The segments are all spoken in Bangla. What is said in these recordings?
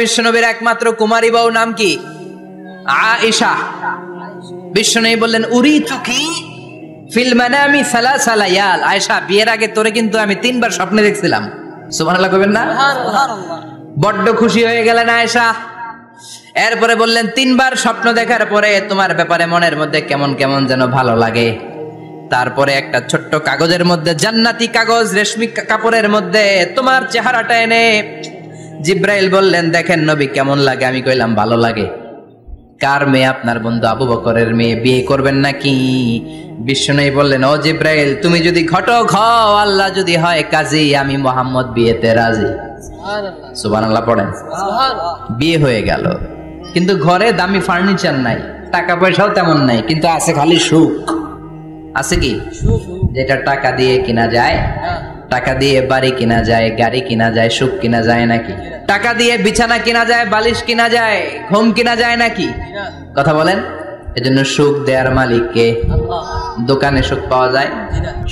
বিশ্বনবীর একমাত্র কুমারী বউ নাম কি? আয়েশা। বিশ্বনবী বললেন উরিতুকি ফিল মানামি সালাসা লায়াল। আয়েশা, বিয়ের আগে তোরে কিন্তু আমি 3 বার স্বপ্নে দেখছিলাম। সুবহানাল্লাহ কইবেন না? সুবহানাল্লাহ। বড্ড খুশি হয়ে গেলেন আয়েশা। এরপরে বললেন 3 বার স্বপ্ন দেখার পরে তোমার ব্যাপারে মনের মধ্যে কেমন কেমন যেন ভালো লাগে। তারপরে একটা ছোট্ট কাগজের মধ্যে, জান্নাতি কাগজ, রেশমি কাপড়ের মধ্যে তোমার চেহারাটা এনে জিব্রাইল বললেন দেখেন নবী কেমন লাগে। আমি কইলাম ভালো লাগে। কার মেয়ে? আপনার বন্ধু আবু বকরের মেয়ে, বিয়ে করবেন নাকি? বিশ্বনবী বললেন ও জিব্রাইল, তুমি যদি ঘটক হও, আল্লাহ যদি হয় কাজী, আমি মুহাম্মদ বিয়েতে রাজি। সুবহানাল্লাহ পড়েন। বিয়ে হয়ে গেল, কিন্তু ঘরে দামি ফার্নিচার নাই, টাকা পয়সাও তেমন নাই, কিন্তু আছে খালি সুখ। আছে কি? যেটা টাকা দিয়ে কিনা যায়। টাকা দিয়ে বাড়ি কিনা যায়, গাড়ি কিনা যায়, সুখ কিনা যায় নাকি? টাকা দিয়ে বিছানা কিনা যায়, বালিশ কিনা যায়, ঘুম কিনা যায় নাকি? কথা বলেন। এজন্য সুখ দেয়ার মালিক কে? দোকানে সুখ পাওয়া যায়?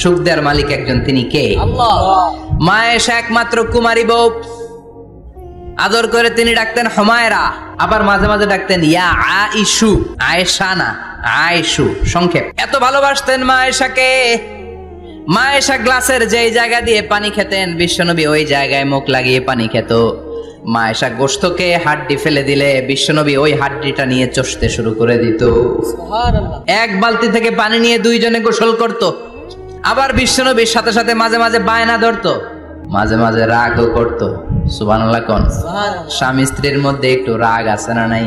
সুখ দেয়ার মালিক একজন, তিনি কে? মা আয়েশা একমাত্র কুমারী বউ। আদর করে তিনি ডাকতেন হুমায়রা, আবার মাঝে মাঝে ডাকতেন ইয়া আয়েশু। আয়েশা না, আয়েশু সংক্ষেপ। এত ভালোবাসতেন মা আয়েশাকে। মা আয়েশা গ্লাসের যেই জায়গা দিয়ে পানি খেতেন, বিশ্বনবী ওই জায়গায় মুখ লাগিয়ে পানি খেত। মা আয়েশা গোশতকে হাড্ডি ফেলে দিলে বিশ্বনবী ওই হাড্ডিটা নিয়ে চষতে শুরু করে দিত। সুবহানাল্লাহ। এক বালতি থেকে পানি নিয়ে দুইজনে গোসল করত। আবার বিশ্বনবীর সাথে সাথে মাঝে মাঝে বায়না ধরতো, মাঝে মাঝে রাগও করত। সুবহানাল্লাহ কোন? স্বামী স্ত্রীর মধ্যে একটু রাগ আছে না নাই?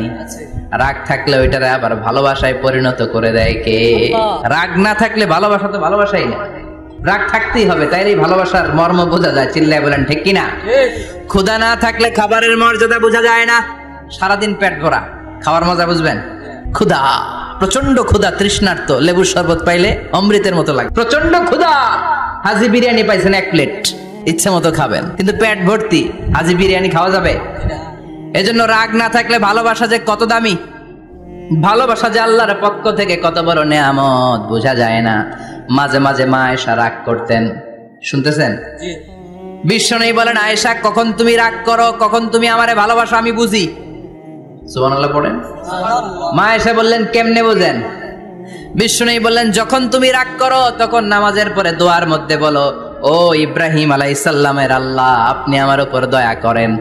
রাগ থাকলে ওইটারে আবার ভালোবাসায় পরিণত করে দেয় কে? রাগ না থাকলে ভালোবাসা তো ভালোবাসাই না, রাগ থাকতেই হবে, তাইলে ভালোবাসার মর্ম বোঝা যায়। চিল্লায় বলেন ঠিক কিনা? ক্ষুধা না থাকলে খাবারের মর্যাদা বোঝা যায় না। সারাদিন পেট ভরা, খাওয়ার মজা বুঝবেন? ক্ষুধা, প্রচন্ড ক্ষুধা, তৃষ্ণার্ত, লেবুর শরবত পাইলে অমৃতের মতো লাগে। প্রচন্ড ক্ষুধা, হাজি বিরিয়ানি পাইছেন 1 প্লেট, ইচ্ছে মতো খাবেন, কিন্তু পেট ভর্তি, হাজি বিরিয়ানি খাওয়া যাবে? এজন্য রাগ না থাকলে ভালোবাসা যে কত দামি, ভালোবাসা যে আল্লাহর পক্ষ থেকে কত বড় নেয়ামত বোঝা যায় না। মাঝে মাঝে মা আয়েশা রাগ করতেন। শুনতেছেন? বিশ্বনবী বলেন আয়েশা, কখন তুমি রাগ করো, কখন তুমি আমারে ভালোবাসো আমি বুঝি। সুবহানাল্লাহ পড়েন। মা আয়েশা বললেন কেমনে বোঝেন? বিশ্বনবী বললেন যখন তুমি রাগ করো তখন নামাজের পরে দোয়ার মধ্যে বলো, ও ইব্রাহিম আলাইহিস সালামের আল্লাহ, আপনি আমার উপর দয়া করেন।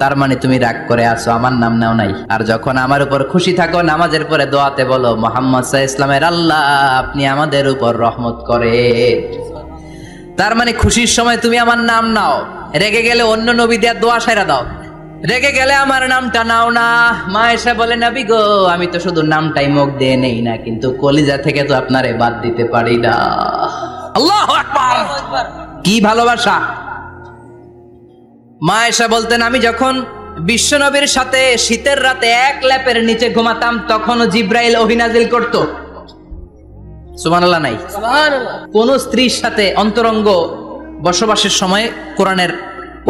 তার মানে তুমি রাগ করে আছো, আমার নাম নাও নাই। আর যখন আমার উপর খুশি থাকো, নামাজের পরে দোয়াতে বলো, মুহাম্মদ সাল্লাল্লাহু আলাইহি ওয়াসাল্লামের আল্লাহ, আপনি আমাদের উপর রহমত করেন। তার মানে খুশির সময় তুমি আমার নাম নাও, রেগে গেলে অন্য নবী দেয়া দোয়া সাইরা দাও, রেগে গেলে আমার নামটা নাও না। মা আয়েশা বলে নবী গো, আমি তো শুধু নামটাই মুখ দিয়ে নেই না, কিন্তু কলিজা থেকে তো আপনারে বাদ দিতে পারি না। আল্লাহু আকবার! কি ভালোবাসা! মা আয়েশা বলতেন আমি যখন বিশ্বনবীর সাথে শীতের রাতে এক ল্যাপের নিচে ঘুমাতাম, তখনও জিব্রাইল ওহী নাজিল করত। সুবহানাল্লাহ নাই? সুবহানাল্লাহ। কোন স্ত্রীর সাথে অন্তরঙ্গ বসবাসের সময় কোরআনের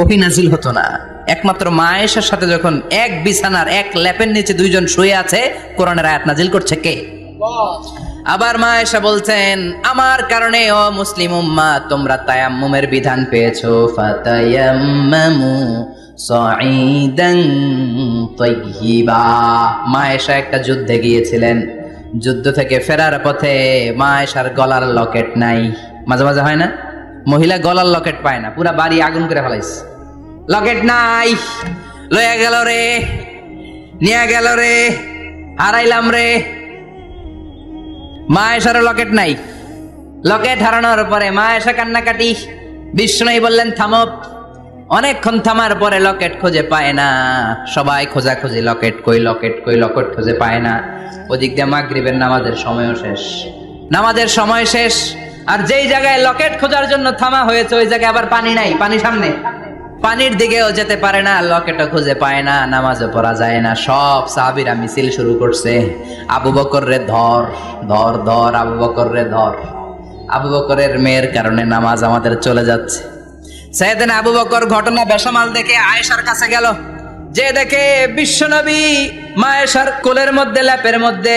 ওহী নাজিল হতো না। একমাত্র মা আয়েশার সাথে যখন এক বিছানার এক ল্যাপের নিচে দুইজন শুয়ে আছে, কোরআনের আয়াত নাজিল করছে কে? আবার মা আয়েশা বলছেন আমার কারণে ও মুসলিম উম্মাহ তোমরা তায়াম্মুমের বিধান পেয়েছো। ফাতায়াম্মামু সাঈদান তাইয়্যিবা। মা আয়েশা একটা যুদ্ধে গিয়েছিলেন, যুদ্ধ থেকে ফেরার পথে মা আয়েশার গলার লকেট নাই। মাঝে মাঝে হয় না, মহিলা গলার লকেট পায় না, পুরা বাড়ি আগুন করে ফেলাইছে, লকেট নাই। লয়া গেল রে, নিয়া গেল রে, হারাইলাম রে। মা আয়েশার লকেট নাই। লকেট হারানোর পরে মা আয়েশা কান্নাকাটি। বিশ্বনবী বললেন থামো। অনেকক্ষণ থামার পরে লকেট খুঁজে পায় না। সবাই খোঁজাখুঁজি, লকেট কই, লকেট কই, লকেট খুঁজে পায় না। ওদিক দিয়ে মাগরিবের নামাজের সময়ও শেষ, নামাজের সময় শেষ। আর যেই জায়গায় লকেট খোঁজার জন্য থামা হয়েছে ওই জায়গায় আবার পানি নাই, পানি সামনে, পানির দিকেও যেতে পারে না, লকেটও খুঁজে পায় না, নামাজও পড়া যায় না। সব সাহাবীরা মিছিল শুরু করছে, আবু বকর রে ধর, ধর ধর, আবু বকর রে ধর। আবু বকরের মেয়ের কারণে নামাজ আমাদের চলে যাচ্ছে। সাইয়েদনা আবু বকর ঘটনা বেসামাল দেখে আয়েশার কাছে গেল, যে দেখে বিশ্বনবী মা আয়েশার কোলের মধ্যে, ল্যাপের মধ্যে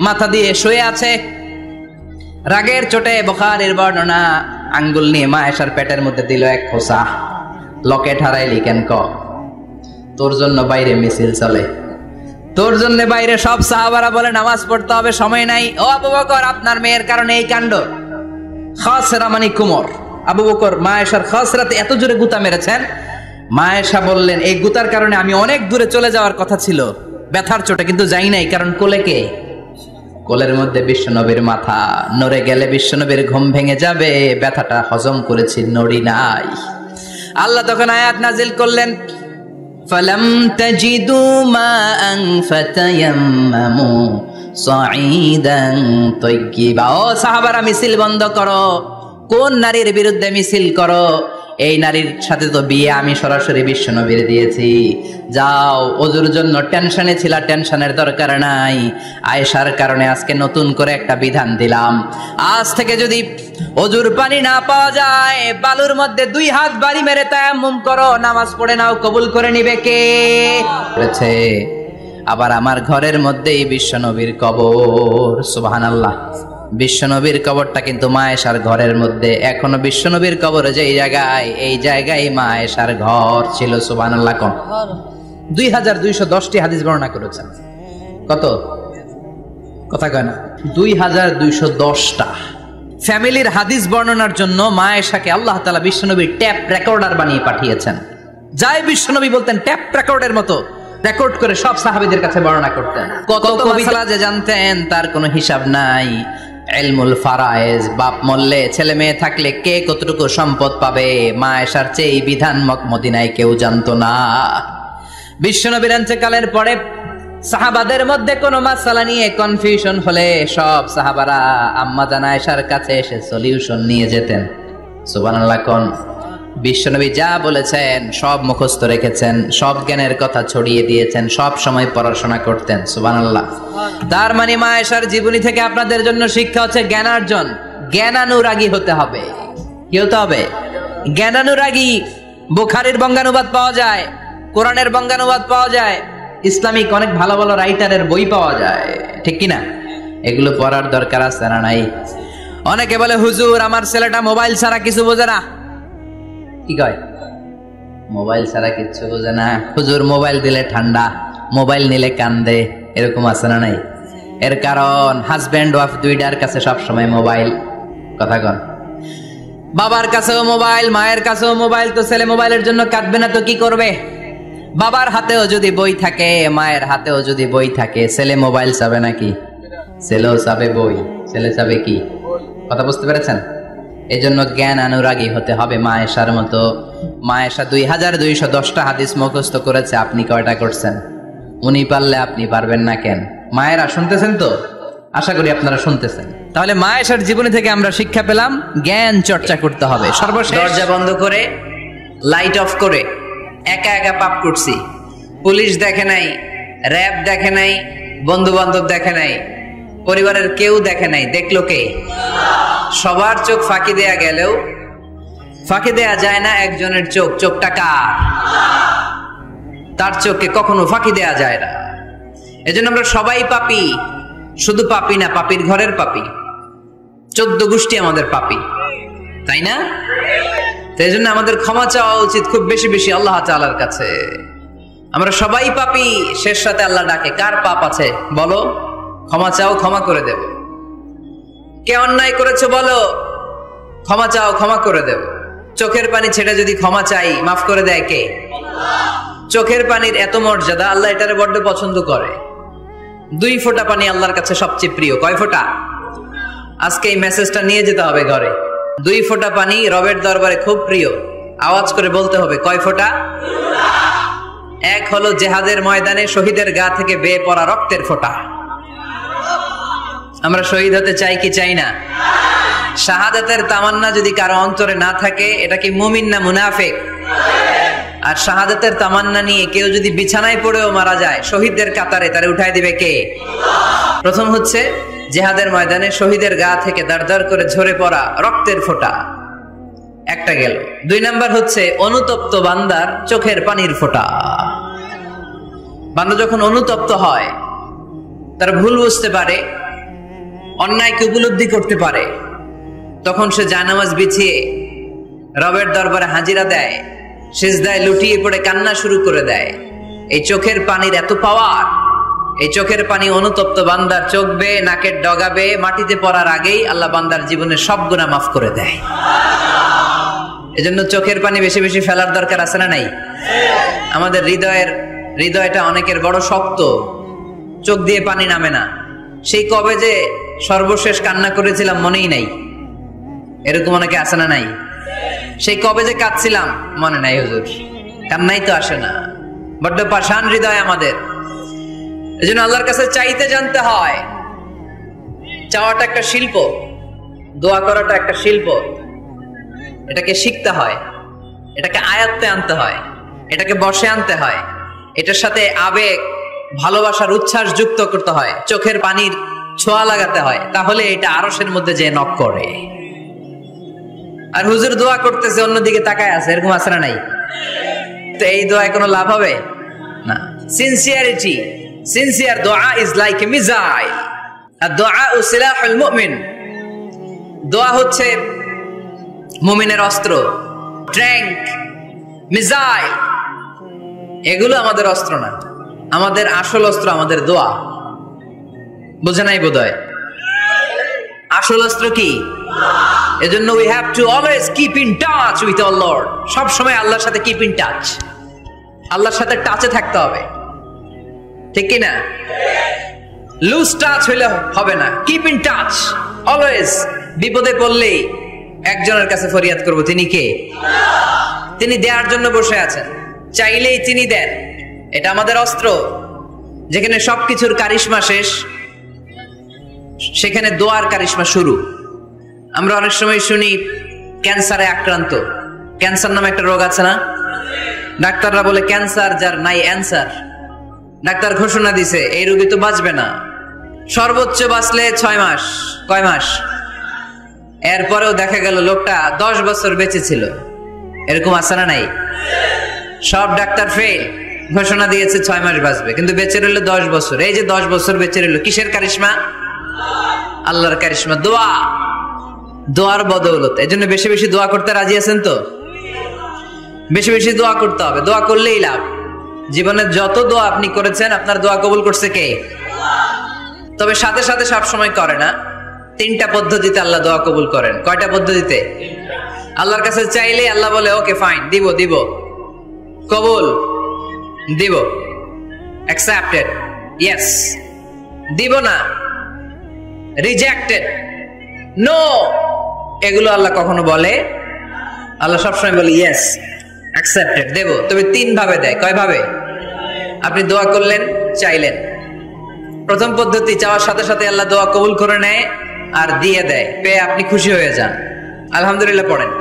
মাথা দিয়ে শুয়ে আছে। রাগের চোটে বুখারীর বর্ণনা, আঙ্গুল নিয়ে মা আয়েশার পেটের মধ্যে দিল এক খোঁচা। লকেট হারাইলি কেন ক? তোর জন্য বাইরে মিছিল চলে, তোর জন্য বাইরে সব সাহাবারা বলে নামাজ পড়তে হবে, সময় নাই। ও আবু বকর, আপনার মেয়ের কারণে এই কাণ্ড। খাসরা মানে কুমর। আবু বকর মা আয়েশার খাসরাতে এত জোরে গুতা মেরেছেন, মা আয়েশা বললেন এই গুতার কারণে আমি অনেক দূরে চলে যাওয়ার কথা ছিল, ব্যথার চোটে, কিন্তু যাই নাই, কারণ কোলে কে? কোলের মধ্যে বিশ্বনবীর মাথা, নড়ে গেলে বিশ্বনবীর ঘুম ভেঙে যাবে, ব্যথাটা হজম করেছি, নড়ি নাই। আল্লাহ তখন আয়াত নাজিল করলেন, ফালাম তাজিদু মাআন ফাতায়াম্মামু সাঈদান তাইয়্যিবা। ও সাহাবারা, মিছিল বন্ধ করো। কোন নারীর বিরুদ্ধে মিছিল করো? এই নারীর সাথে তো বিয়ে আমি সরাসরি বিশ্বনবীর দিয়েছি। যাও, ওজুর জন্য টেনশনে ছিলা, টেনশনের দরকার নাই। আয়েশার কারণে আজকে নতুন করে একটা বিধান দিলাম, আজ থেকে যদি ওজুর পানি না পাওয়া যায়, বালুর মধ্যে 2 হাত বাড়ি মেরে তায়াম্মুম করো, নামাজ পড়ে নাও, কবুল করে নিবে কে? বলেছে। আবার আমার ঘরের মধ্যেই বিশ্বনবীর কবর। সুবহানাল্লাহ। বিশ্বনবীর কবরটা কিন্তু মা আয়েশার ঘরের মধ্যে। এখনো বিশ্বনবীর কবর যেই জায়গায়, এই জায়গায় মা আয়েশার ঘর ছিল। সুবহানাল্লাহ। কোন 2210টি হাদিস বর্ণনা করেছেন। কত? কথা কয় না, 2210টা ফ্যামিলির হাদিস বর্ণনার জন্য মা আয়েশাকে আল্লাহ তাআলা বিশ্বনবীর ট্যাপ রেকর্ডার বানিয়ে পাঠিয়েছেন। যাই বিশ্বনবী বলতেন ট্যাপ রেকর্ডের মতো রেকর্ড করে সব সাহাবীদের কাছে বর্ণনা করতেন। কত কবিতা যে জানতেন তার কোনো হিসাব নাই। ইলমুল ফারায়েজ, বাপ মরলে ছেলে মেয়ে থাকলে কে কতটুকু সম্পদ পাবে, মা আয়েশার চেয়ে এই বিধান মদিনায় কেউ জানতো না। বিশ্বনবীর ইন্তেকালের পরে সাহাবাদের মধ্যে কোনো মাসআলা নিয়ে কনফিউশন হলে সব সাহাবারা আম্মা জান আয়েশার কাছে এসে সলিউশন নিয়ে যেতেন। সুবহানাল্লাহ। কোন বিশ্বনবী যা বলেছেন সব মুখস্থ রেখেছেন, সব জ্ঞানের কথা ছড়িয়ে দিয়েছেন, সব সময় পড়াশোনা করতেন। সুবহানাল্লাহ। তার মানে মা আয়েশার জীবনী থেকে আপনাদের জন্য শিক্ষা হচ্ছে জ্ঞানার্জন, জ্ঞানানুরাগী হতে হবে। কি হতে হবে? জ্ঞানানুরাগী। বুখারীর বঙ্গানুবাদ পাওয়া যায়, কোরআনের বঙ্গানুবাদ পাওয়া যায়, ইসলামিক অনেক ভালো ভালো রাইটারের বই পাওয়া যায়, ঠিক কিনা? এগুলো পড়ার দরকার আছে না নাই? অনেকে বলে হুজুর আমার ছেলেটা মোবাইল ছাড়া কিছু বোঝে না। কি কয়? মোবাইল ছাড়া কিচ্ছু বোঝে না। হুজুর মোবাইল দিলে ঠান্ডা, মোবাইল নিলে কান্দে, এরকম আছে না নাই? এর কারণ হাজব্যান্ড ওয়াইফ দুইটার কাছে সবসময় মোবাইল। কথা কন। বাবার কাছেও মোবাইল, মায়ের কাছেও মোবাইল, তো ছেলে মোবাইলের জন্য কাঁদবে না তো কি করবে? বাবার হাতেও যদি বই থাকে, মায়ের হাতেও যদি বই থাকে, ছেলে মোবাইল চাবে নাকি? ছেলেও চাবে বই, ছেলে চাবে কি? কথা বুঝতে পেরেছেন? এই জন্য জ্ঞান অনুরাগী হতে হবে মা আয়েশার মতো। মা আয়েশা 2210টা হাদিস মুখস্থ করেছে, আপনি কয়টা করছেন? উনি পারলে আপনি পারবেন না কেন? মায়েরা শুনতেছেন তো? আশা করি আপনারা শুনতেছেন। তাহলে মা আয়েশার জীবনী থেকে আমরা শিক্ষা পেলাম জ্ঞান চর্চা করতে হবে। সর্বশেষ দরজা বন্ধ করে, লাইট অফ করে একা একা পাপ করছি। পুলিশ দেখে নাই, র‍্যাব দেখে নাই, বন্ধু বান্ধব দেখে নাই, পরিবারের কেউ দেখে নাই, দেখলো কে? সবার চোখ ফাঁকি দেয়া গেলেও ফাঁকি দেয়া যায় না একজনের চোখ। চোখটা কার? তার চোখকে কখনো ফাঁকি দেয়া যায় না। এজন্য আমরা সবাই পাপী। শুধু পাপী না, পাপীর ঘরের পাপী। 14 গোষ্ঠী আমাদের পাপী, তাই না? এই জন্য আমাদের ক্ষমা চাওয়া উচিত খুব বেশি বেশি আল্লাহ তাআলার কাছে। আমরা সবাই পাপী। শেষ রাতে আল্লাহ ডাকে, কার পাপ আছে বলো, ক্ষমা চাও, ক্ষমা করে দেব। কে অন্যায় করেছে বলো, ক্ষমা চাও, ক্ষমা করে দেব। চোখের পানি ছেড়ে যদি ক্ষমা চাই, মাফ করে দেয় কে? চোখের পানির এত মর্যাদা, আল্লাহ এটারে বড্ড পছন্দ করে। 2 ফোঁটা পানি আল্লাহর কাছে সবচেয়ে প্রিয়। কয় ফোঁটা? আজকে এই মেসেজটা নিয়ে যেতে হবে ঘরে। 2 ফোঁটা পানি রবের দরবারে খুব প্রিয়। আওয়াজ করে বলতে হবে, কয় ফোঁটা? 1 হলো জিহাদের ময়দানে শহীদের গা থেকে বেয়ে পড়া রক্তের ফোঁটা। আমরা শহীদ হতে চাই কি চাই না? শাহাদাতের তামান্না যদি কারো অন্তরে না থাকে, এটা কি মুমিন না মুনাফিক? আর শাহাদাতের তামান্না নিয়ে কেউ যদি বিছানায় পড়েও মারা যায়, শহীদদের কাতারে তারে উঠাই দিবে কে? প্রথম হচ্ছে জিহাদের ময়দানে শহীদের গা থেকে দাঁড় করে ঝরে পড়া রক্তের ফোঁটা, একটা গেল। 2 নাম্বার হচ্ছে অনুতপ্ত বান্দার চোখের পানির ফোঁটা। বান্দা যখন অনুতপ্ত হয়, তার ভুল বুঝতে পারে, অন্যায়কে উপলব্ধি করতে পারে, তখন সে জানামাজ বিছিয়ে রবের দরবারে হাজিরা দেয়, সিজদায় লুটিয়ে পড়ে কান্না শুরু করে দেয়। এই চোখের পানির এত পাওয়ার, এই চোখের পানি অনুতপ্ত বান্দার চোখ বেয়ে নাকের ডগা বেয়ে মাটিতে পড়ার আগেই আল্লাহ বান্দার জীবনের সব গুনাহ মাফ করে দেয়। এজন্য চোখের পানি বেশি বেশি ফেলার দরকার আছে না নাই? আমাদের হৃদয়টা অনেকের বড় শক্ত, চোখ দিয়ে পানি নামে না। সেই কবে যে সর্বশেষ কান্না করেছিলাম মনেই নাই, এরকম অনেকে আছে না নাই? সেই কবে যে কাঁদছিলাম মনে নাই হুজুর, কান্নাই তো আসে না। বড্ড পাষাণ হৃদয় আমাদের। এজন্য আল্লাহর কাছে চাইতে জানতে হয়। চাওয়াটা একটা শিল্প, দোয়া করাটা একটা শিল্প। এটাকে শিখতে হয়, এটাকে আয়ত্তে আনতে হয়, এটাকে বশে আনতে হয়, এটার সাথে আবেগ ভালোবাসার উচ্ছ্বাস যুক্ত করতে হয়, চোখের পানির ছোঁয়া লাগাতে হয়, তাহলে এটা আরশের মধ্যে যে নক করে। আর হুজুর দোয়া করতেছে অন্যদিকে তাকায় আছে, এরকম আছে না নাই? তো এই দোয়ায় কোনো লাভ হবে না। সিনসিয়ারিটি, সিনসিয়ার দোয়া ইজ লাইক এ মিসাইল, আর দোয়া ও সিলাহুল মুমিন। দোয়া হচ্ছে মুমিনের অস্ত্র, ট্যাঙ্ক, মিসাইল। এগুলো আমাদের অস্ত্র না, আমাদের আসল অস্ত্র আমাদের দোয়া। বুঝে নাই বোধহয়? আসল অস্ত্র কি? এজন্য we have to always keep in touch with our Lord. সব সময় আল্লাহর সাথে keep in touch, আল্লাহর সাথে টাচে থাকতে হবে, ঠিক কি না? লুজ টাচ হইলে হবে না, keep in touch always। বিপদে পড়লেই একজনের কাছে ফরিয়াদ করব, তিনি কে? তিনি দেওয়ার জন্য বসে আছেন, চাইলেই তিনি দেন। এটা আমাদের অস্ত্র। যেখানে সবকিছুর কারিশমা শেষ, সেখানে দোয়ার কারিশমা শুরু। আমরা অনেক সময় শুনি ক্যান্সারে আক্রান্ত, ক্যান্সার নামে একটা রোগ আছে না? ডাক্তাররা বলে ক্যান্সার যার নাই অ্যান্সার। ডাক্তার ঘোষণা দিছে এই রোগী তো বাঁচবে না, সর্বোচ্চ বাঁচলে 6 মাস। কয় মাস? এরপরেও দেখা গেল লোকটা 10 বছর বেঁচে ছিল। এরকম আছে না নাই? সব ডাক্তার ফেল, ঘোষণা দিয়েছে 6 মাস বাঁচবে, কিন্তু বেঁচে রইল 10 বছর। এই যে 10 বছর বেঁচে রইল, কিসের কারিশমা? আল্লাহর কারিশমা, দোয়া, দোয়ার বদৌলত। এই জন্য বেশি বেশি দোয়া করতে রাজি আছেন তো? বেশি বেশি দোয়া করতে হবে, দোয়া করলেই লাভ। জীবনে যত দোয়া আপনি করেছেন, আপনার দোয়া কবুল করছে কে? তবে সাথে সাথে সব সময় করে না। 3টা পদ্ধতিতে আল্লাহ দোয়া কবুল করেন। কয়টা পদ্ধতিতে? আল্লাহর কাছে চাইলে আল্লাহ বলে ওকে ফাইন, দিব দিব, কবুল দিব, অ্যাকসেপ্টেড, ইয়েস। দিব না, রিজেক্টেড, নো। এগুলো আল্লাহ কখনো বলে? আল্লাহ সবসময় বলে ইয়েস, অ্যাকসেপ্টেড, দেব। তবে 3 ভাবে দেয়। কয় ভাবে? আপনি দোয়া করলেন, চাইলেন। প্রথম পদ্ধতি, চাওয়ার সাথে সাথে আল্লাহ দোয়া কবুল করে নেয় আর দিয়ে দেয়, পেয়ে আপনি খুশি হয়ে যান, আলহামদুলিল্লাহ পড়েন।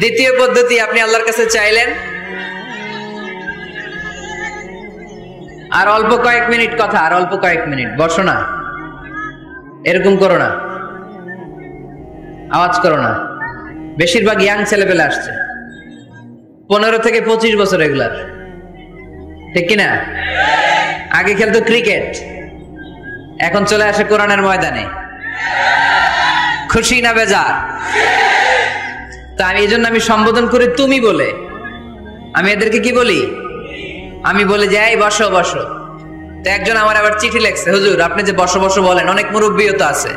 দ্বিতীয় পদ্ধতি, আপনি আল্লাহর কাছে চাইলেন, আর অল্প কয়েক মিনিট কথা, আর অল্প কয়েক মিনিট, বসো না, এরকম করো না, আওয়াজ করো না। বেশিরভাগ ইয়াং ছেলেপেলে আসছে, 15 থেকে 25 বছর, এগুলার, ঠিক কিনা? আগে খেলতো ক্রিকেট, এখন চলে আসে কোরআনের ময়দানে। খুশি না বেজার? তা আমি এই জন্য আমি সম্বোধন করি তুমি বলে। আমি এদেরকে কি বলি? আমি বলে যাই বসো বসো। তো একজন আমার আবার চিঠি লেখছে, হুজুর আপনি যে বসো বসো বলেন, অনেক মুরব্বিও তো আছে।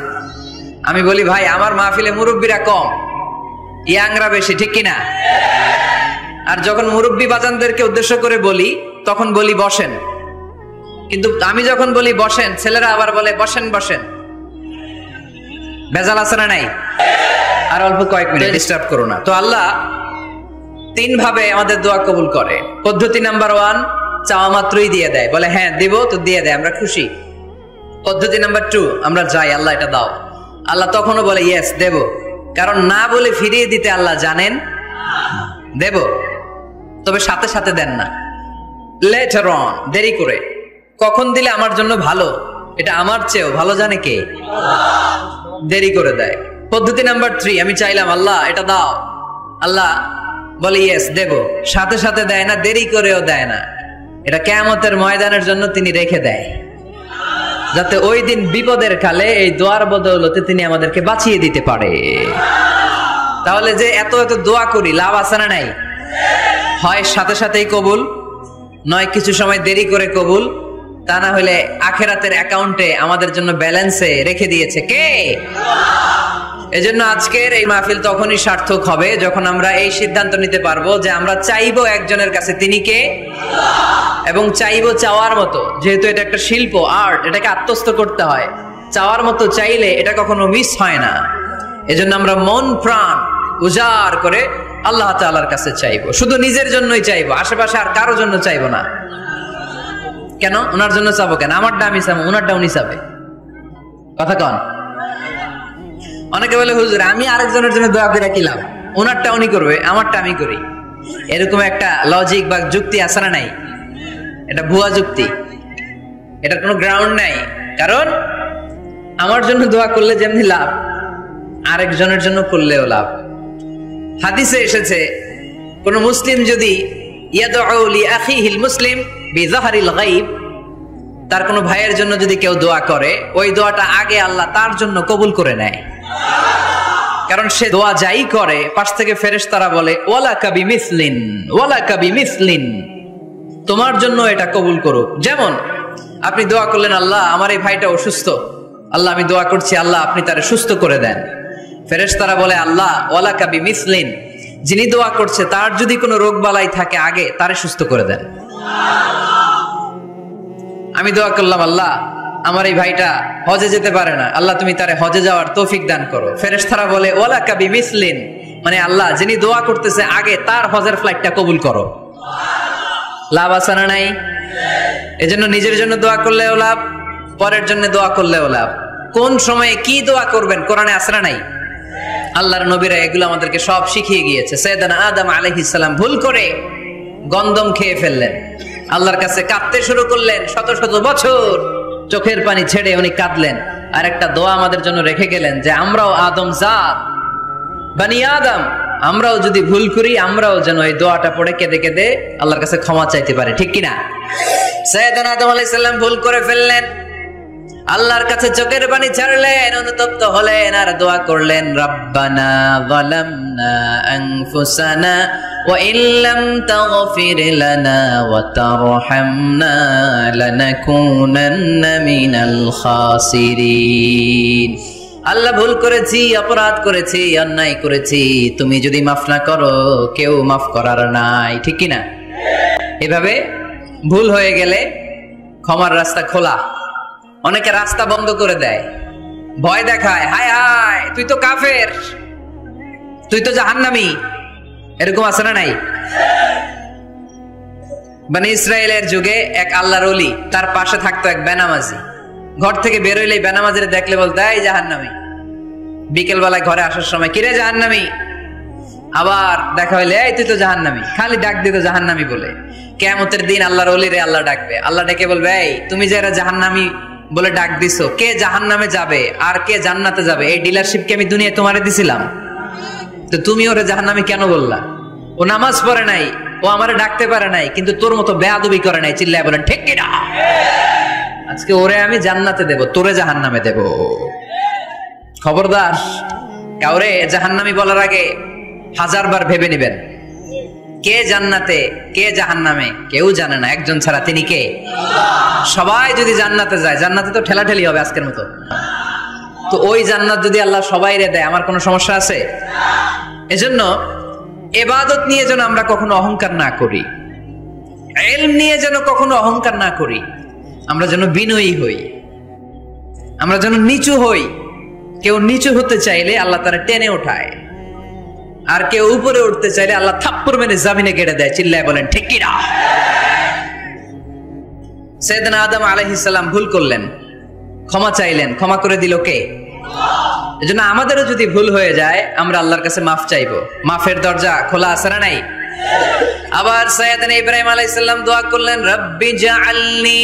আমি বলি ভাই, আমার মাহফিলে মুরব্বিরা কম, ইয়াংরা বেশি, ঠিক কিনা? আর যখন মুরব্বি বাজানদেরকে উদ্দেশ্য করে বলি, তখন বলি বসেন। কিন্তু আমি যখন বলি বসেন, ছেলেরা আবার বলে বসেন বসেন। ভেজাল আছে না নাই? আর অল্প কয়েক মিনিট, ডিস্টার্ব করো না। তো আল্লাহ 3 ভাবে আমাদের দোয়া কবুল করে। পদ্ধতি নাম্বার 1, চাওয়া মাত্রই দিয়ে দেয়, বলে হ্যাঁ দিব, তো দিয়ে দেয়, আমরা খুশি। পদ্ধতি নাম্বার 2, আমরা যাই, আল্লাহ এটা দাও। আল্লাহ তখনও বলে ইয়েস, দেব। কারণ না বলে ফিরিয়ে দিতে আল্লাহ জানেন, দেব, তবে সাথে সাথে দেন না, লেটার অন, দেরি করে। কখন দিলে আমার জন্য ভালো, এটা আমার চেয়েও ভালো জানে কে? দেরি করে দেয়। পদ্ধতি নাম্বার 3, আমি চাইলাম আল্লাহ এটা দাও, আল্লাহ বলে ইয়েস, দেব, সাথে সাথে দেয় না, দেরি করেও দেয় না। এটা কিয়ামতের ময়দানের জন্য তিনি রেখে দেয়, যাতে ওই দিন বিপদের কালে এই দোয়ার বদৌলতে তিনি আমাদেরকে বাঁচিয়ে দিতে পারে। তাহলে যে এত এত দোয়া করি, লাভ আছে না নাই? হয় সাথে সাথেই কবুল, নয় কিছু সময় দেরি করে কবুল, তা না হলে আখেরাতের অ্যাকাউন্টে আমাদের জন্য ব্যালেন্সে রেখে দিয়েছে কে? এজন্য আজকের এই মাহফিল তখনই সার্থক হবে যখন আমরা এই সিদ্ধান্ত নিতে পারবো যে আমরা চাইবো একজনের কাছে, তিনি কে? এবং চাইবো চাওয়ার মতো। যেহেতু এটা একটা শিল্প, আর্ট, এটাকে আত্মস্থ করতে হয়। চাওয়ার মতো চাইলে এটা কখনো মিস হয় না। এজন্য আমরা মন প্রাণ উজাড় করে আল্লাহ তাআলার কাছে চাইবো, শুধু নিজের জন্যই চাইবো, আশেপাশে আর কারোর জন্য চাইবো না। কেন? ওনার জন্য চাবো কেন? আমারটা আমি চাবো, ওনারটা উনি চাবে। কথা কন? অনেকে বলে হুজুর আমি আরেকজনের জন্য দোয়া করে কি লাভ? ওনারটা উনি করবে, আমারটা আমি করি। এরকম একটা লজিক বা যুক্তি আছে না নাই? এটা ভুয়া যুক্তি, এটার কোনো গ্রাউন্ড নাই। কারণ আমার জন্য দোয়া করলে যেমনি লাভ, আরেকজনের জন্য করলেও লাভ। হাদিসে এসেছে কোন মুসলিম যদি ইয়াদউ লি আখিহিল মুসলিম বিযাহরিল গায়ব, তার কোন ভাইয়ের জন্য যদি কেউ দোয়া করে, ওই দোয়াটা আগে আল্লাহ তার জন্য কবুল করে নেয়। কারণ সে দোয়া যাই করে, পাশ থেকে ফেরেশতারা বলে ওয়ালাকা বিমিসলিন, ওয়ালাকা বিমিসলিন, তোমার জন্য এটা কবুল করুক। যেমন আপনি দোয়া করলেন, আল্লাহ আমার এই ভাইটা অসুস্থ, আল্লাহ আমি দোয়া করছি আল্লাহ আপনি তারে সুস্থ করে দেন। ফেরেশতারা বলে আল্লাহ ওয়ালাকা বিমিসলিন, যিনি দোয়া করছে তার যদি কোনো রোগ বালাই থাকে আগে তারে সুস্থ করে দেন। আমি দোয়া করলাম আল্লাহ আমার এই ভাইটা হজে যেতে পারে না, আল্লাহ তুমি তারে হজে যাওয়ার তৌফিক দান করো। ফেরেশতারা বলে ওয়ালাকা বিমিসলিন, মানে আল্লাহ যিনি দোয়া করতেছে আগে তার হজের ফ্লাইটটা কবুল করো। লাভ আছে না নাই? এজন্য নিজের জন্য দোয়া করলেও লাভ, পরের জন্য দোয়া করলেও লাভ। কোন সময়ে কি দোয়া করবেন কোরআনে আছে না নাই? আল্লাহর নবীরা এগুলো আমাদেরকে সব শিখিয়ে গিয়েছে। সাইয়েদনা আদম আলাইহিস সালাম ভুল করে গন্ধম খেয়ে ফেললেন, আল্লাহর কাছে কাঁদতে শুরু করলেন, শত শত বছর চোখের পানি ছেড়ে উনি কাঁদলেন। আর একটা দোয়া আমাদের জন্য রেখে গেলেন যে আমরাও আদম জাত, বানি আদম, আমরাও যদি ভুল করি আমরাও যেন এই দোয়াটা পড়ে কেঁদে কেঁদে আল্লাহর কাছে ক্ষমা চাইতে পারি, ঠিক কিনা? সাইয়েদনা আদম আলাইহিস সালাম ভুল করে ফেললেন, আল্লাহর কাছে চোখের পানি ছাড়লেন, অনুতপ্ত হলেন আর দোয়া করলেন রব্বানা যালামনা আনফুসানা ওয়া ইল্লাম তাগফির লানা ওয়া তারহামনা লানাকুনান্না মিনাল খাসিরিন। আল্লাহ ভুল করেছি, অপরাধ করেছি, অন্যায় করেছি, তুমি যদি মাফ না করো কেউ মাফ করার নাই, ঠিক কিনা? এভাবে ভুল হয়ে গেলে ক্ষমার রাস্তা খোলা। অনেকে রাস্তা বন্ধ করে দেয়, ভয় দেখায়, হায় হায় তুই তো কাফের, তুই তো জাহান্নামী, এরকম আছে না নাই? বনি ইসরায়েলের যুগে এক আল্লাহর ওলি, তার পাশে থাকতো এক বেনামাজি। ঘর থেকে বের হইলে বেনামাজির দেখলে বলতো এই জাহান্নামী। বিকেল বেলায় ঘরে আসার সময় কিরে জাহান্নামী, আবার দেখা হইলে এই তুই তো জাহান্নামী, খালি ডাক দিত জাহান্নামী বলে। কিয়ামতের দিন আল্লাহর ওলিরে আল্লাহ ডাকবে, আল্লাহ ডেকে বলবে এই তুমি যে এরা জাহান্নামী বলে ডাক দিছো, কে জাহান্নামে যাবে আর কে জান্নাতে যাবে এই ডিলারশিপ কি আমি দুনিয়ায় তোমারে দিছিলাম? তো তুমি ওরে জাহান্নামী কেন বললা? ও নামাজ পড়ে নাই, ও আমারে ডাকতে পারে নাই, কিন্তু তোর মতো বেয়াদবি করে নাই। চিল্লায় বলেন ঠিক কিনা? আজকে ওরে আমি জান্নাতে দেব, তোরে জাহান্নামে দেব। খবরদার, কাউরে জাহান্নামী বলার আগে 1000 বার ভেবে নেবেন। কে জান্নাতে কে জাহান্নামে কেউ জানে না, একজন ছাড়া, তিনি কে? সবাই যদি জান্নাতে যায়, জান্নাতে তো ঠেলাঠেলি হবে আজকের মতো। তো ওই জান্নাত যদি আল্লাহ সবাইরে দেয়, আমার কোনো সমস্যা আছে? এজন্য ইবাদত নিয়ে যেন আমরা কখনো অহংকার না করি, ইলম নিয়ে যেন কখনো অহংকার না করি। আমরা যেন বিনয়ী হই, আমরা যেন নিচু হই। কেউ নিচু হতে চাইলে আল্লাহ তারা টেনে ওঠায়, আর কেউ উপরে উঠতে চাইলে আল্লাহ থাপ্পড় মেরে জামিনে গেড়ে দেয়। চিল্লায় বলেন ঠিক কিনা? সাইয়েদনা আদম আলাইহিস সালাম ভুল করলেন, ক্ষমা চাইলেন, ক্ষমা করে দিল কে? এজন্য আমাদেরও যদি ভুল হয়ে যায় আমরা আল্লাহর কাছে মাফ চাইবো। মাফের দরজা খোলা আছে না নাই? আবার সাইয়েদনা ইব্রাহিম আলাইহিস সালাম দোয়া করলেন রব্বি জাআলনি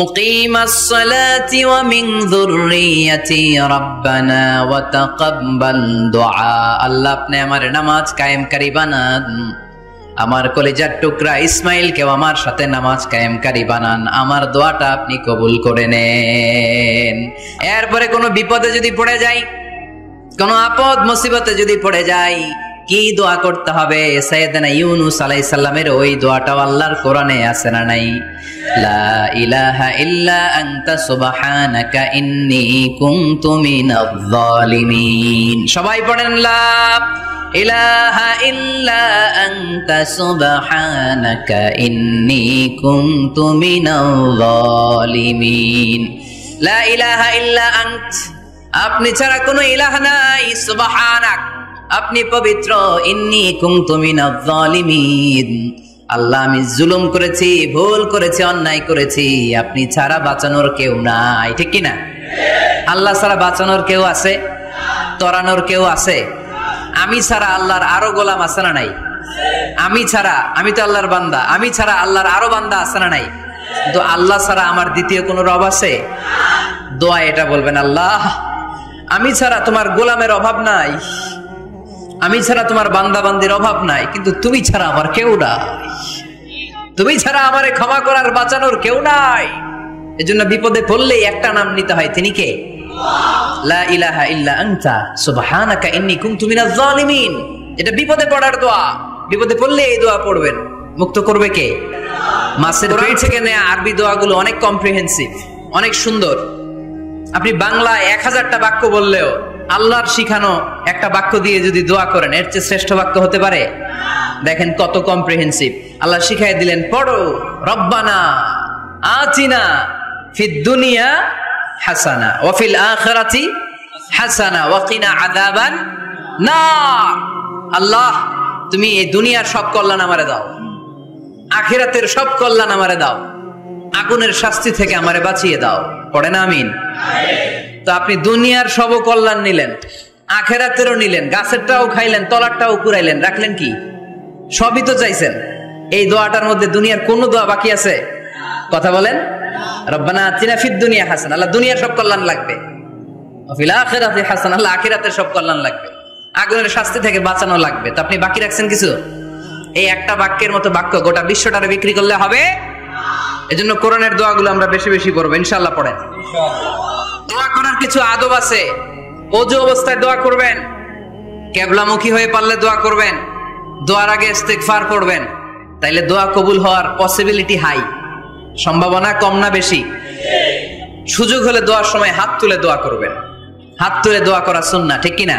মুকিমাস সালাতি ওয়া মিন যুররিয়াতি রব্বানা ওয়া তাকাব্বাল দুআ। আল্লাহ আপনি আমার নামাজ কায়েমকারী বানান, আমার কলিজার টুকরা ইসমাইলকেও আমার সাথে নামাজ কায়েমকারী বানান, আমার দোয়াটা আপনি কবুল করে নেন। এরপরে কোনো বিপদে যদি পড়ে যাই, কোনো আপদ মুসিবতে যদি পড়ে যাই, কি দোয়া করতে হবে? সাইয়েদনা ইউনূস আলাইহিস সালামের ওই দোয়াটাও আল্লাহর কোরআনে আছে না নাই? লা ইলাহা ইল্লা আনতা সুবহানাকা ইন্নী কুনতু মিনাজ জালিমিন। সবাই পড়েন লা ইলাহা ইল্লা আনতা সুবহানাকা ইন্নী কুনতু মিনাজ জালিমিন। লা ইলাহা ইল্লা আনত, আপনি ছাড়া কোনো ইলাহ নাই, সুবহানাক, আপনি পবিত্র, ইন্নী কুনতু মিনাজ জালিমিন, আল্লাহ আমি জুলুম করেছি, ভুল করেছি, অন্যায় করেছি, আপনি ছাড়া বাঁচানোর কেউ নাই। ঠিক কি না? আল্লাহ ছাড়া বাঁচানোর কেউ আছে? তরানোর কেউ আছে? আমি ছাড়া আল্লাহর আরো গোলাম আছে না নাই? আমি ছাড়া, আমি তো আল্লাহর বান্দা, আমি ছাড়া আল্লাহর আরো বান্দা আছে না নাই? তো আল্লাহ ছাড়া আমার দ্বিতীয় কোনো রব আছে? দোয়া এটা বলবেন, আল্লাহ আমি ছাড়া তোমার গোলামের অভাব নাই, আমি ছাড়া তোমার বান্দা বান্দির অভাব নাই, কিন্তু তুমি ছাড়া আমার কেউ নাই, তুমি ছাড়া আমারে ক্ষমা করার বাঁচানোর কেউ নাই। এজন্য বিপদে পড়লেই একটা নাম নিতে হয়, তিনি কে? লা ইলাহা ইল্লা আনতা সুবহানাকা ইন্নী কুনতু মিনাজ জালিমিন। এটা বিপদে পড়ার দোয়া, বিপদে পড়লে এই দোয়া পড়বেন। মুক্ত করবে কে? মাসের কোরআন থেকে নেয়া আরবি দোয়াগুলো অনেক কম্প্রিহেন্সিভ, অনেক সুন্দর। আপনি বাংলা 1000টা বাক্য বললেও আল্লাহর শিখানো একটা বাক্য দিয়ে যদি দোয়া করেন, এর চেয়ে শ্রেষ্ঠ বাক্য হতে পারে? দেখেন কত কম্প্রিহেন্সিভ। আল্লাহ শিখাই দিলেন, পড়ো রব্বানা আতিনা ফিদ দুনিয়া হাসানা ওয়া ফিল আখিরাতি হাসানা ওয়া কিনা আযাবান নার। আল্লাহ তুমি এই দুনিয়ার সব কল্যাণ আমারে দাও, আখিরাতের সব কল্যাণ আমারে দাও, আগুনের শাস্তি থেকে আমারে বাঁচিয়ে দাও। পড়ে না আমিন? তো আপনি দুনিয়ার সব কল্যাণ নিলেন, আখিরাতেরও নিলেন, গাছেরটাও খাইলেন, তলারটাও কুড়াইলেন, রাখলেন কি? সবই তো চাইছেন। এই দোয়াটার মধ্যে দুনিয়ার কোন দোয়া বাকি আছে? কথা বলেন। রব্বানা আতিনা ফিদ দুনিয়া হাসানা, আল্লাহ দুনিয়ার সব কল্যাণ লাগবে, ওয়া ফিল আখিরাতি হাসানা, আল্লাহ আখিরাতের সব কল্যাণ লাগবে, আগুনের শাস্তি থেকে বাঁচানো লাগবে। তো আপনি বাকি রাখছেন কিছু? এই একটা বাক্যের মতো বাক্য গোটা বিশ্বটারে বিক্রি করলে হবে? এজন্য কোরআনের দোয়াগুলো আমরা বেশি বেশি করবো, ইনশাআল্লাহ। পড়েন। দোয়া করার কিছু আদব আছে। ওযু অবস্থায় দোয়া করবেন, কিবলামুখী হয়ে পারলে দোয়া করবেন, দোয়ার আগে ইস্তিগফার করবেন, তাইলে দোয়া কবুল হওয়ার পসিবিলিটি হাই, সম্ভাবনা কম না বেশি? সুযোগ হলে দোয়ার সময় হাত তুলে দোয়া করবেন। হাত তুলে দোয়া করা সুন্নাহ, ঠিক কি না?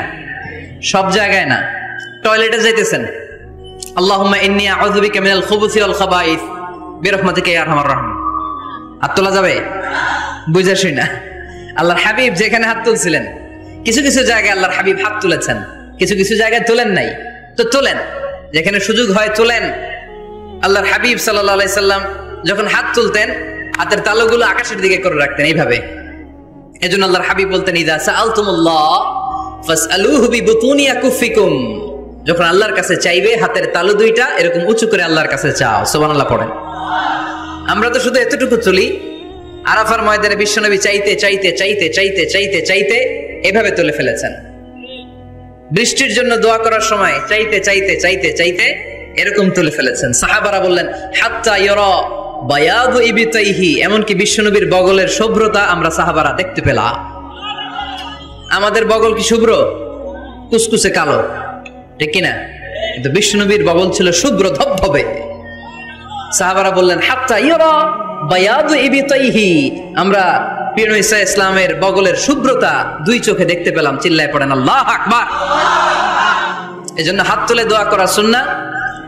সব জায়গায় না। টয়লেটে যাইতেছেন, আল্লাহুম্মা ইন্নী আউযু বিকা মিনাল খুবুসি ওয়াল খাবাইস বিরহমাতিকা ইয়া আরহামার রাহিম। হাত তোলা যাবে? বুঝাসই না। আল্লাহর হাবিব যেখানে হাত তুলছিলেন, কিছু কিছু জায়গায় আল্লাহর হাবিব হাত তুলেছেন, কিছু কিছু জায়গায় তোলেন নাই। তো তোলেন, যেখানে সুযোগ হয় তোলেন। আল্লাহর হাবিব সাল্লাল্লাহু আলাইহি সাল্লাম যখন হাত তুলতেন, হাতের তালুগুলো আকাশের দিকে করে রাখতেন এইভাবে। এজন্য আল্লাহর হাবিব বলতেন, ইযা সাআলতুমুল্লাহ ফাসআলুহু বিবুতুনি আকুফিকুম, যখন আল্লাহর কাছে চাইবে হাতের তালু দুইটা এরকম উঁচু করে আল্লাহর কাছে চাও। সুবহানাল্লাহ পড়েন। আমরা তো শুধু এতটুকু তুলি। আরাফার ময়দানে বিশ্বনবী চাইতে চাইতে চাইতে চাইতে চাইতে চাইতে এভাবে তুলে ফেলেছেন। বৃষ্টির জন্য দোয়া করার সময় চাইতে চাইতে চাইতে চাইতে এরকম তুলে ফেলেছেন। সাহাবারা বললেন, হাত্তা ইয়ারা বায়াদু ইবতাইহি, এমনকি বিশ্বনবীর বগলের শুভ্রতা আমরা সাহাবারা দেখতে পেলাম। আমাদের বগল কি শুভ্র? কুসকুসে কালো, ঠিক কিনা? কিন্তু বিশ্বনবীর বগল ছিল শুভ্র ধবধবে। সাহাবারা বললেন, হাত্তা ইয়ারা বায়াদু ইবতাইহি, আমরা প্রিয় নবী সাল্লাল্লাহু আলাইহি ওয়াসাল্লামের বগলের শুভ্রতা দুই চোখে দেখতে পেলাম। চিল্লায় পড়েন আল্লাহু আকবার। এজন্য হাত তুলে দোয়া করা সুন্নাহ।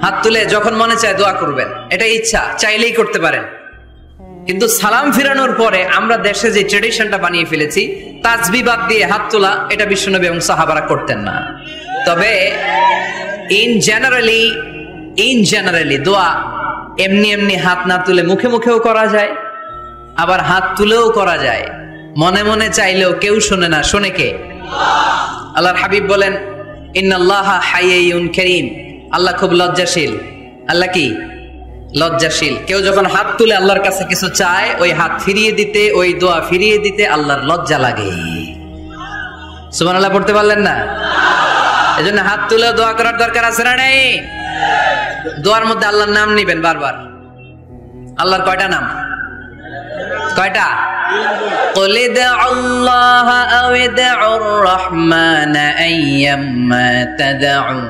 হাত তুলে যখন মনে চায় দোয়া করবেন, এটা ইচ্ছা, চাইলেই করতে পারেন। কিন্তু সালাম ফিরানোর পরে আমরা দেশে যে ট্রেডিশনটা বানিয়ে ফেলেছি, তাসবিহ বাদ দিয়ে হাত তোলা, এটা বিশ্বনবী এবং সাহাবারা করতেন না। তবে ইন জেনারেলি দোয়া এমনি এমনি হাত না তুলে মুখে মুখেও করা যায়, আবার হাত তুলেও করা যায়। মনে মনে চাইলেও কেউ শোনে না, শোনে কে? আল্লাহর হাবিব বলেন, ইন্নাল্লাহা হাইয়্যুন কারীম, আল্লাহ খুব লজ্জাশীল। আল্লাহ কি? লজ্জাশীল। কেউ যখন হাত তুলে আল্লাহর কাছে কিছু চায়, ওই হাত ফিরিয়ে দিতে, ওই দোয়া ফিরিয়ে দিতে আল্লাহর লজ্জা লাগে। সুবহানাল্লাহ পড়তে পারলেন না? এজন্য হাত তুলে দোয়া করার দরকার আছে না নেই? দোয়ার মধ্যে আল্লাহর নাম নিবেন বারবার। আল্লাহর কয়টা নাম? কয়টা? قل ادعوا الله أو ادعوا الرحمن أيما تدعوا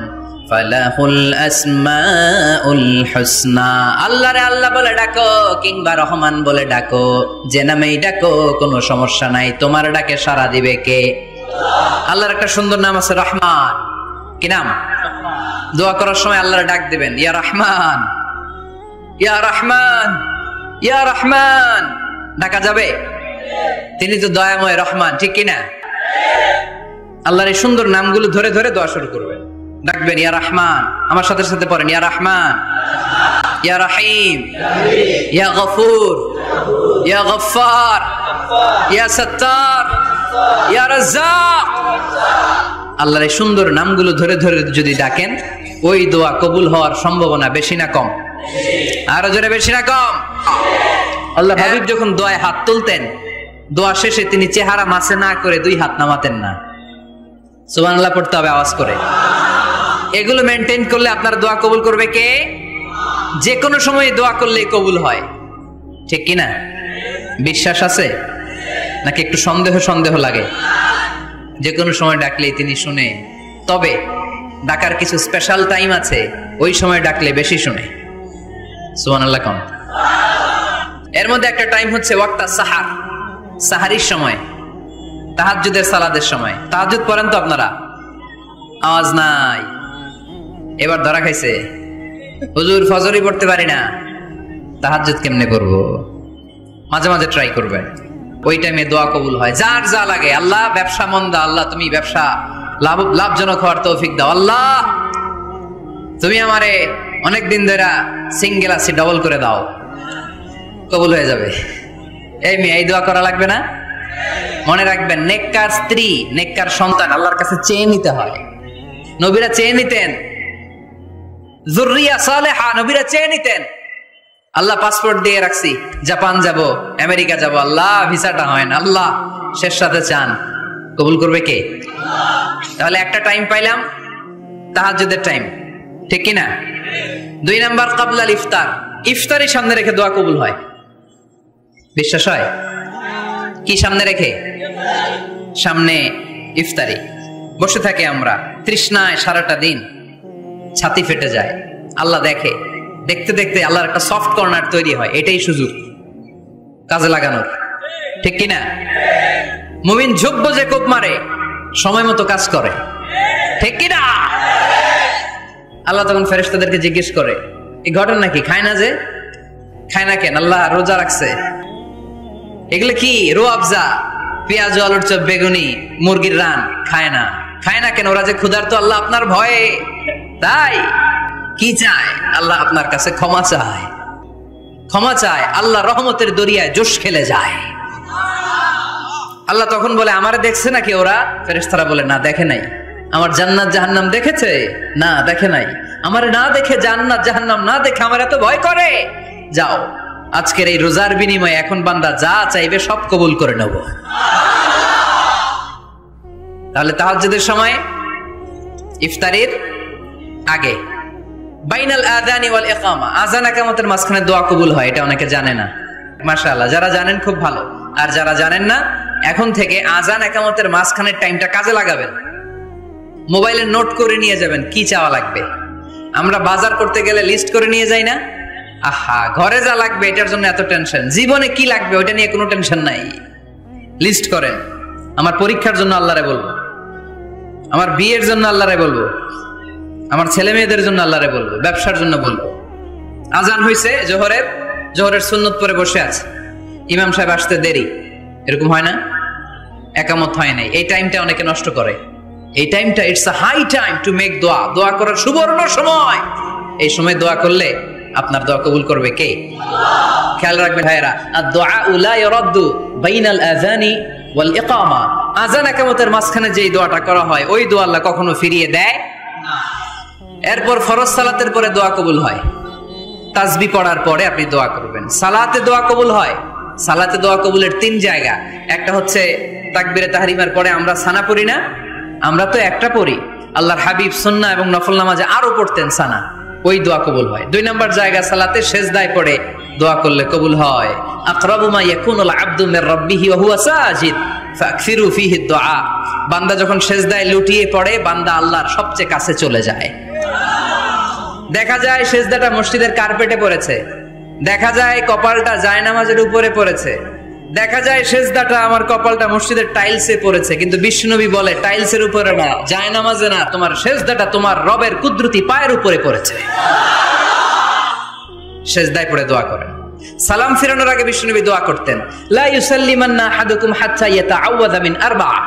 ফালাহুল আসমাউল হুসনা। আল্লাহরে আল্লাহ বলে ডাকো কিংবা রহমান বলে ডাকো, যে নামেই ডাকো কোনো সমস্যা নাই, তোমার ডাকে সাড়া দিবে কে? আল্লাহর একটা সুন্দর নাম আছে রহমান। কি নাম? দোয়া করার সময় আল্লাহর ডাক দিবেন, ইয়া রহমান, ইয়া রহমান, ইয়া রহমান। ডাকা যাবে? তিনি তো দয়াময় রহমান, ঠিক কিনা? আল্লাহর এই সুন্দর নামগুলো ধরে ধরে দোয়া শুরু করবেন, ডাকবেন ইয়া রহমান। আমার সাথে সাথে পড়েন, ইয়া রহমান, ইয়া রহিম, ইয়া গফুর, ইয়া গফফার, ইয়া সত্তার, ইয়া রাজ্জাক। আল্লাহর এই সুন্দর নামগুলো ধরে ধরে যদি ডাকেন, ওই দোয়া কবুল হওয়ার সম্ভাবনা বেশি না কম? আরো জোরে, বেশি না কম? আল্লাহ হাবিব যখন দোয়ায় হাত তুলতেন, দোয়া শেষে তিনি চেহারা মাসে না করে দুই হাত নামাতেন না। সুবহানাল্লাহ পড়তে হবে আওয়াজ করে। এগুলো মেনটেন করলে আপনার দোয়া কবুল করবে কে? যে কোনো সময় দোয়া করলে কবুল হয়, ঠিক কিনা? বিশ্বাস আছে নাকি একটু সন্দেহ সন্দেহ লাগে? যে কোনো সময় ডাকলেই তিনি শুনে, তবে ডাকার কিছু স্পেশাল টাইম আছে, ওই সময় ডাকলে বেশি শুনে। সুবহানাল্লাহ কম। এর মধ্যে একটা টাইম হচ্ছে ওয়াক্তা সাহার, সাহারির সময়, তাহাজ্জুদের সালাতের সময়। তাহাজ্জুদ পড়েন তো আপনারা? আওয়াজ নাই, এবার ধরা খাইছে। হুজুর ফজরই পড়তে পারি না, তাহাজ্জুদ কেমনে করব? মাঝে মাঝে ট্রাই করবেন, ওই টাইমে দোয়া কবুল হয়। যার যা লাগে, আল্লাহ ব্যবসা মন্দা, আল্লাহ তুমি ব্যবসা লাভজনক হওয়ার তৌফিক দাও, আল্লাহ তুমি আমারে অনেকদিন ধরে সিঙ্গেল আছি, ডবল করে দাও, কবুল হয়ে যাবে। এই মেয়ে, এই দোয়া করা লাগবে না? মনে রাখবেন, নেককার স্ত্রী, নেককার সন্তান আল্লাহর কাছে চেয়ে নিতে হয়। নবীরা চেয়ে নিতেন, যুররিয়া সালেহা নবীরা চেয়ে নিতেন। আল্লাহ পাসপোর্ট দিয়ে রাখছি, জাপান যাব, আমেরিকা যাব, আল্লাহ ভিসাটা হয় না, আল্লাহ শেষ সাথে চান, কবুল করবে কে? তাহলে একটা টাইম পাইলাম, তাহাজ্জুদের টাইম, ঠিক কিনা? 2 নাম্বার কাবলাল ইফতার, ইফতারি সামনে রেখে দোয়া কবুল হয়। বিশ্বাস হয়? কি সামনে রেখে? সামনে ইফতারি। বসে থাকে আমরা তৃষ্ণায় সারাটা দিন, ছাতি ফেটে যায়, আল্লাহ দেখে, দেখতে দেখতে আল্লাহর একটা সফট কর্নার তৈরি হয়। এটাই সুযোগ কাজে লাগানোর, ঠিক কিনা? মুমিন ঝুঁকব যে কোপ মারে, সময় মতো কাজ করে, ঠিক কিনা? আল্লাহ তখন ফেরেশতাদেরকে জিজ্ঞেস করে, এই ঘটনা কি? খায় না যে? খায় না কেন? আল্লাহ রোজা রাখছে। এগুলো কি? রোয়াবজা, পেঁয়াজ, আলুর চপ, বেগুনি, মুরগির রান, খায় না। খায় না কেন? ওরা যে ক্ষুধার্ত, আল্লাহ আপনার ভয়ে। তাই কি চায়? আল্লাহ আপনার কাছে ক্ষমা চায়, ক্ষমা চায়। আল্লাহ রহমতের দরিয়ায় জোশ খেলে যায়। আল্লাহ তখন বলে, আমারে দেখছে নাকি ওরা? ফেরেশতারা বলে, না দেখে নাই। আমার জান্নাত জাহান্নাম দেখেছে? না দেখে নাই। আমারে না দেখে, জান্নাত জাহান্নাম না দেখে আমার এত ভয় করে। যাও, আজকের এই রোজার বিনিময়ে এখন বান্দা যা চাইবে সব কবুল করে নেব। তাহলে তাহাজ্জুদের সময়, ইফতারির আগে, বাইনাল আযানি ওয়াল ইকামা, আযান ইকামতের মাঝখানে দোয়া কবুল হয়। এটা অনেকে জানে না। মাশাআল্লাহ, যারা জানেন খুব ভালো। আর যারা জানেন না, এখন থেকে আযান ইকামতের মাঝখানের টাইমটা কাজে লাগাবেন। মোবাইলে নোট করে নিয়ে যাবেন কি চাওয়া লাগবে। আমরা বাজার করতে গেলে লিস্ট করে নিয়ে যাই না? আহা, ঘরে যা লাগবে এটার জন্য এত টেনশন, জীবনে কি লাগবে ওইটা নিয়ে কোনো টেনশন নাই। লিস্ট করেন। আমার পরীক্ষার জন্য আল্লাহরে বলবো, আমার বিয়ের জন্য আল্লাহরে বলবো, আমার ছেলে মেয়েদের জন্য আল্লাহরে বলবো, ব্যবসার জন্য বলবো। আজান হয়েছে জোহরের সুন্নত পরে বসে আছে, ইমাম সাহেব আসতে দেরি, এরকম হয় না? একামত হয় নাই, এই টাইমটা অনেকে নষ্ট করে। এই টাইমটা it's a high time to make দোয়া, দোয়া করার সুবর্ণ সময়। এই সময় দোয়া করলে আপনার দোয়া কবুল করবে কে? খেয়াল রাখবেন ভাইরা, আদ-দুআ লা ইরাদ্দু বাইনাল আযানি ওয়াল ইকামা, আযান ইকামতের মাঝখানে যেই দোয়াটা করা হয় ওই দোয়া আল্লাহ কখনো ফিরিয়ে দেয় না। এরপর ফরজ সালাতের পরে দোয়া কবুল হয়। তাসবিহ পড়ার পরে আপনি দোয়া করবেন। সালাতে দোয়া কবুল হয়। সালাতে দোয়া কবুলের 3 জায়গা। একটা হচ্ছে তাকবীরে তাহরিমার পরে আমরা সানা পড়ি না, আমরা তো একটা পড়ি। আল্লাহর হাবিব সুন্নাহ এবং নফল নামাজে আরো পড়তেন সানা, ওই দোয়া কবুল হয়। 2 নম্বর জায়গা সালাতে সেজদায় পড়ে দোয়া করলে কবুল হয়। আকরাবু মা ইয়াকুনুল আবদু মির রাব্বিহি ওয়া হুয়া সাজিদ ফাকসিরু ফীহি দুআ, বান্দা যখন সেজদায় লুটিয়ে পড়ে বান্দা আল্লাহর সবচেয়ে কাছে চলে যায়। দেখা যায় সেজদাটা মসজিদের কার্পেটে পড়েছে, দেখা যায় কপালটা জায়নামাজের উপরে পড়েছে, দেখা যায় সেজদাটা আমার কপালটা মসজিদের টাইলসে পড়েছে, কিন্তু বিশ্বনবী বলে টাইলসের উপরে না, জায়নামাজে না, তোমার সেজদাটা তোমার রবের কুদরতি পায়ের উপরে পড়েছে। সেজদায় পড়ে দোয়া করেন। সালাম ফিরানোর আগে বিশ্বনবী দোয়া করতেন, লা ইউসাল্লিমান্না আহাদুকুম হাত্তা ইয়াতাআওয়াযা মিন আরবা'a।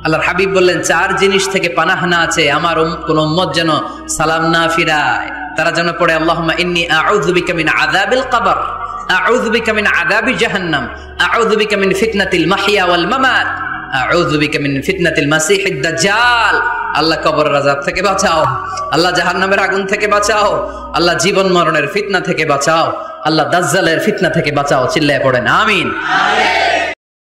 আল্লাহর হাবিব বললেন, চার জিনিস থেকে পানাহ না আছে আমার কোন উম্মত যেন সালাম না ফিরায়। তারা যেন পড়ে, আল্লাহুম্মা ইন্নী আউযু বিকা মিন আযাবিল কবর, আউযু বিকা মিন আযাবি জাহান্নাম, আউযু বিকা মিন ফিতনাতিল মাহইয়া ওয়াল মামাত, আউযু বিকা মিন ফিতনাতিল মাসিহিদ দাজ্জাল। আল্লাহ কবরের আযাব থেকে বাঁচাও, আল্লাহ জাহান্নামের আগুন থেকে বাঁচাও, আল্লাহ জীবন মরণের ফিতনা থেকে বাঁচাও, আল্লাহ দাজ্জালের ফিতনা থেকে বাঁচাও। চিল্লায়ে পড়েন আমিন।